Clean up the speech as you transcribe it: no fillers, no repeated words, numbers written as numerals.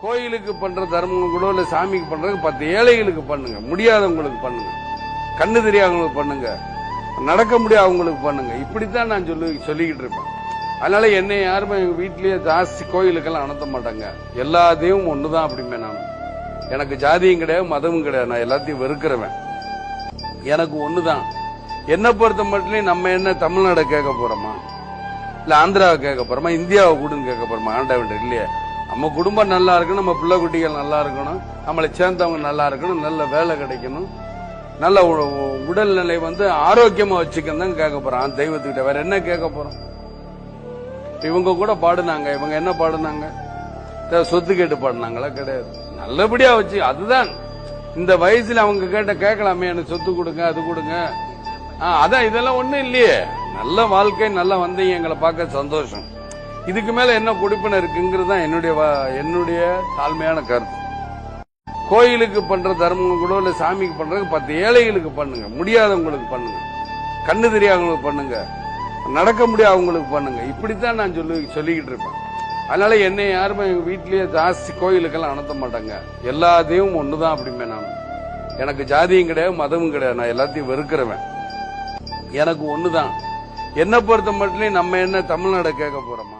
கோயிலுக்கு பண்ற தர்மம் கூட இல்ல சாமிக்கு பண்றது 10 ஏழைகளுக்கு பண்ணுங்க, முடியாதவங்களுக்கு பண்ணுங்க, கண்ணு தெரியாதவங்களுக்கு பண்ணுங்க, நடக்க முடியாதவங்களுக்கு பண்ணுங்க. இப்படித்தான் நான் சொல்லிக்கிட்டு இருப்பேன். அதனால என்னை யாருமே எங்க வீட்லயே ஜாஸ்தி கோயிலுக்கெல்லாம் அனுப்ப மாட்டாங்க. எல்லா தெய்வமும் ஒண்ணுதான் அப்படிமே. நான் எனக்கு ஜாதியும் கிடையாது, மதமும் கிடையாது. நான் எல்லாத்தையும் வெறுக்கிறவன். எனக்கு ஒண்ணுதான். என்ன பொறுத்த மட்டும் நம்ம என்ன தமிழ்நாடு கேட்க போறோமா, இல்ல ஆந்திராவை கேட்க போறோமா, இந்தியாவை கூடன்னு கேட்க போறோமா? ஆண்டவன் இல்லையே. நம்ம குடும்பம் நல்லா இருக்கணும், நம்ம பிள்ளை குட்டிகள் நல்லா இருக்கணும், நம்மளை சேர்ந்தவங்க நல்லா இருக்கணும், நல்ல வேலை கிடைக்கணும், நல்ல உடல்நிலை ஆரோக்கியமா வச்சுக்கணும் தான் கேட்க போறோம் தெய்வத்துக்கிட்ட. வேற என்ன கேட்க போறோம்? இவங்க கூட பாடுனாங்க, இவங்க என்ன பாடுனாங்க? சொத்து கேட்டு பாடுனாங்களா? கிடையாது. நல்லபடியா வச்சு, அதுதான் இந்த வயசுல அவங்க கேட்கலாமே, எனக்கு சொத்து கொடுங்க, அது கொடுங்க. அதான் இதெல்லாம் ஒண்ணும் இல்லையே. நல்ல வாழ்க்கை, நல்லா வந்தீங்க, எங்களை பார்க்க சந்தோஷம். இதுக்கு மேல என்ன கொடுப்பின இருக்குங்கிறது தான் என்னுடைய தாழ்மையான கருத்து. கோயிலுக்கு பண்ற தர்மம் கூட இல்ல சாமிக்கு பண்றது 10 ஏழைகளுக்கு பண்ணுங்க, முடியாதவங்களுக்கு பண்ணுங்க, கண்ணு தெரியாதவங்களுக்கு பண்ணுங்க, நடக்க முடியாதவங்களுக்கு பண்ணுங்க. இப்படித்தான் நான் சொல்லிக்கிட்டு இருப்பேன். அதனால என்னை யாருமே எங்க வீட்லயே ஜாஸ்தி கோயிலுக்கெல்லாம் அனுப்ப மாட்டாங்க. எல்லா தெய்வமும் ஒண்ணுதான் அப்படிமே. நான் எனக்கு ஜாதியும் கிடையாது, மதமும் கிடையாது. நான் எல்லாத்தையும் வெறுக்கிறவன். எனக்கு ஒண்ணுதான். என்ன பொறுத்த மட்டும் நம்ம என்ன தமிழ்நாடு கேட்க போறோமா?